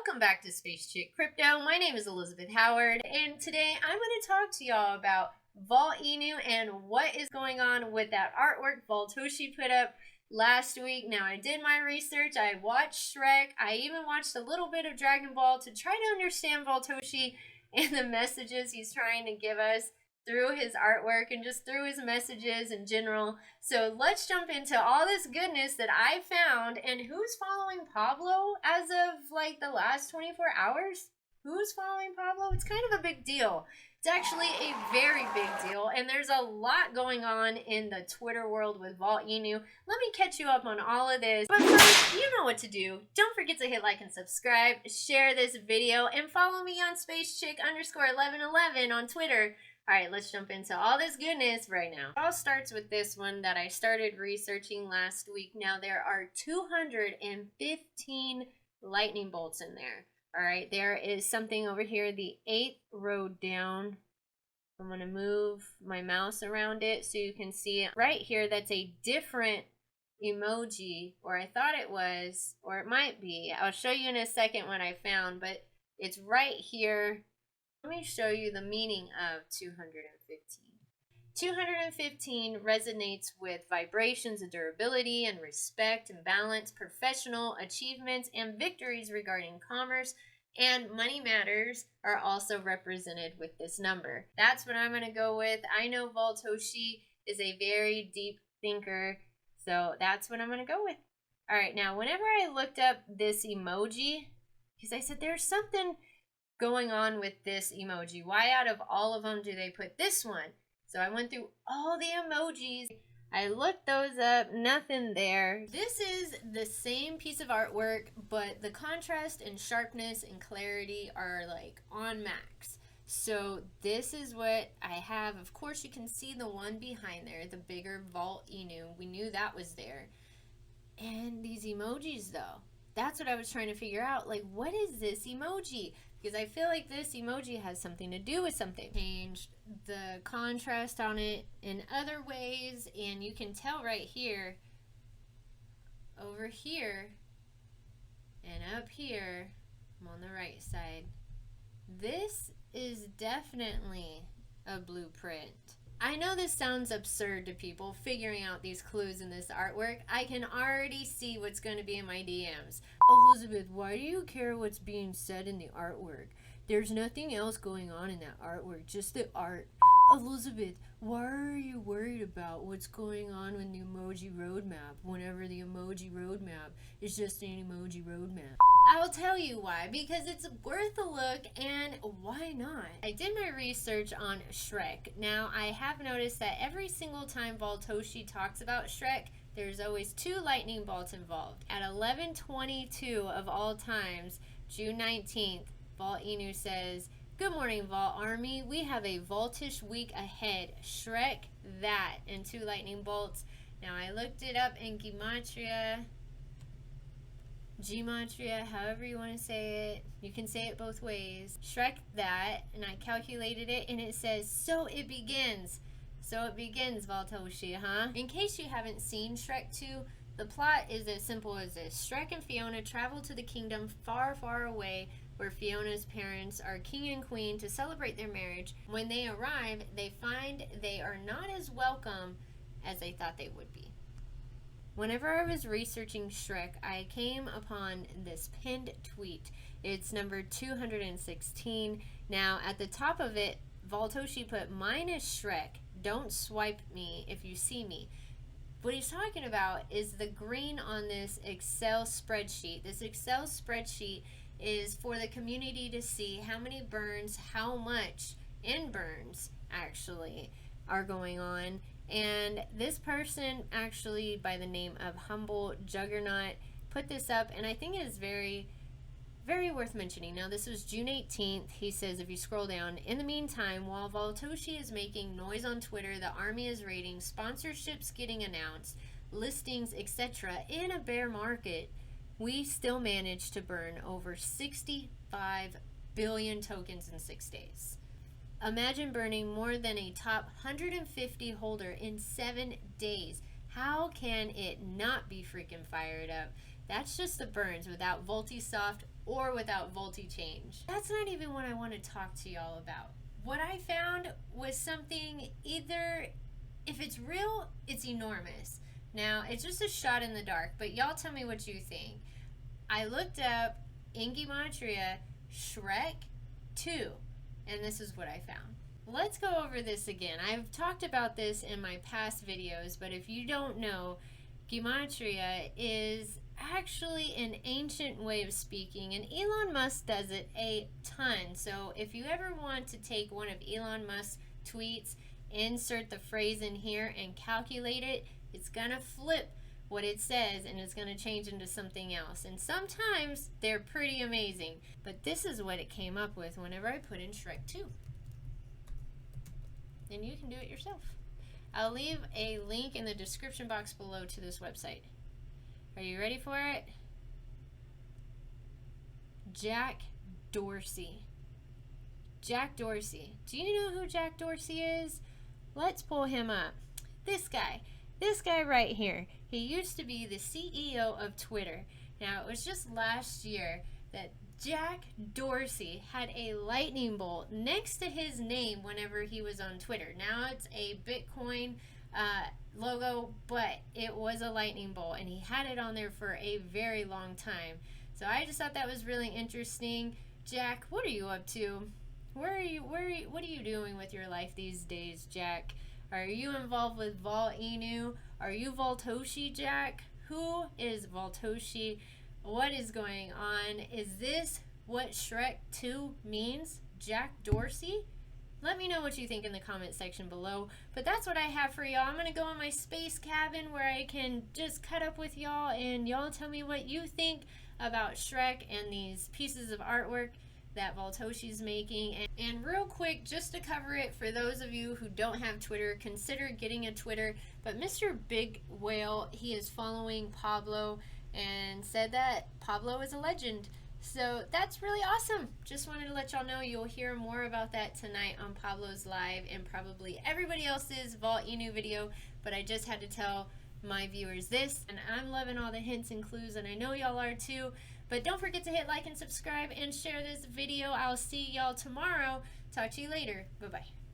Welcome back to Space Chick Crypto. My name is Elizabeth Howard, and today I'm going to talk to y'all about Volt-Inu and what is going on with that artwork Volt-Toshi put up last week. Now, I did my research. I watched Shrek. I even watched a little bit of Dragon Ball to try to understand Volt-Toshi and the messages he's trying to give us through his artwork and just through his messages in general. So let's jump into all this goodness that I found. And who's following Pablo as of like the last 24 hours? Who's following Pablo? It's kind of a big deal. It's actually a very big deal, and there's a lot going on in the Twitter world with Volt-Inu. Let me catch you up on all of this. But first, you know what to do. Don't forget to hit like and subscribe, share this video, and follow me on SpaceChick_1111 on Twitter. Alright, let's jump into all this goodness right now. It all starts with this one that I started researching last week. Now, there are 215 lightning bolts in there. Alright, there is something over here, the 8th row down. I'm going to move my mouse around it so you can see it. Right here, that's a different emoji, or I thought it was, or it might be. I'll show you in a second what I found, but it's right here. Let me show you the meaning of 215. 215 resonates with vibrations of durability and respect and balance, professional achievements, and victories regarding commerce and money matters are also represented with this number. That's what I'm going to go with. I know Volt-Toshi is a very deep thinker, so that's what I'm going to go with. All right, now whenever I looked up this emoji, because I said there's something going on with this emoji. Why out of all of them do they put this one? So I went through all the emojis. I looked those up, nothing there. This is the same piece of artwork, but the contrast and sharpness and clarity are like on max. So this is what I have. Of course, you can see the one behind there, the bigger Volt-Inu. We knew that was there. And these emojis though, that's what I was trying to figure out. Like, what is this emoji? Because I feel like this emoji has something to do with something. Changed the contrast on it in other ways, and you can tell right here, over here, and up here, I'm on the right side. This is definitely a blueprint. I know this sounds absurd to people figuring out these clues in this artwork. I can already see what's going to be in my DMs. Elizabeth, why do you care what's being said in the artwork? There's nothing else going on in that artwork, just the art. Elizabeth, why are you worried about what's going on with the emoji roadmap whenever the emoji roadmap is just an emoji roadmap? I'll tell you why, because it's worth a look, and why not? I did my research on Shrek. Now, I have noticed that every single time Volt-Toshi talks about Shrek, there's always 2 lightning bolts involved. At 11:22 of all times, June 19th, Volt-Inu says, "Good morning, Volt Army. We have a Voltish week ahead. Shrek that," and 2 lightning bolts. Now, I looked it up in Gematria, however you want to say it. You can say it both ways. Shrek that, and I calculated it, and it says, "So it begins." So it begins, Volt-Toshi, huh? In case you haven't seen Shrek 2, the plot is as simple as this. Shrek and Fiona travel to the kingdom far, far away where Fiona's parents are king and queen to celebrate their marriage. When they arrive, they find they are not as welcome as they thought they would be. Whenever I was researching Shrek, I came upon this pinned tweet. It's number 216. Now, at the top of it, Volt-Toshi put, "Mine is Shrek. Don't swipe me if you see me." What he's talking about is the green on this Excel spreadsheet. This Excel spreadsheet is for the community to see how many burns, how much in burns actually are going on. And this person, actually by the name of Humble Juggernaut, put this up, and I think it is very, very worth mentioning. Now, this was June 18th. He says, if you scroll down, "In the meantime, while Volt-Toshi is making noise on Twitter, the army is raiding, sponsorships getting announced, listings, etc. In a bear market, we still managed to burn over 65 billion tokens in 6 days. Imagine burning more than a top 150 holder in 7 days. How can it not be freaking fired up? That's just the burns without Voltisoft or without voltage change. That's not even what I want to talk to y'all about. What I found was something, either if it's real, it's enormous. Now, it's just a shot in the dark, but y'all tell me what you think. I looked up in gematria Shrek 2, and this is what I found. Let's go over this again. I've talked about this in my past videos, but if you don't know, gematria is actually an ancient way of speaking, and Elon Musk does it a ton. So if you ever want to take one of Elon Musk's tweets, insert the phrase in here and calculate it, it's gonna flip what it says and it's gonna change into something else. And sometimes they're pretty amazing, but this is what it came up with whenever I put in Shrek 2. And you can do it yourself. I'll leave a link in the description box below to this website. Are you ready for it? Jack Dorsey. Jack Dorsey. Do you know who Jack Dorsey is? Let's pull him up. This guy right here. He used to be the CEO of Twitter. Now, it was just last year that Jack Dorsey had a lightning bolt next to his name whenever he was on Twitter. Now it's a Bitcoin logo, but it was a lightning bolt, and he had it on there for a very long time. So I just thought that was really interesting. Jack, what are you up to? What are you doing with your life these days, Jack? Are you involved with Volt-Inu? Are you Voltoshi, Jack? Who is Voltoshi? What is going on? Is this what Shrek 2 means? Jack Dorsey? Let me know what you think in the comment section below. But that's what I have for y'all. I'm going to go in my space cabin where I can just cut up with y'all, and y'all tell me what you think about Shrek and these pieces of artwork that Voltoshi's making. And real quick, just to cover it, for those of you who don't have Twitter, consider getting a Twitter. But Mr. Big Whale, he is following Pablo and said that Pablo is a legend. So that's really awesome. Just wanted to let y'all know. You'll hear more about that tonight on Pablo's live and probably everybody else's Volt-Inu video, but I just had to tell my viewers this, and I'm loving all the hints and clues, and I know y'all are too. But don't forget to hit like and subscribe and share this video. I'll see y'all tomorrow. Talk to you later. Bye-bye.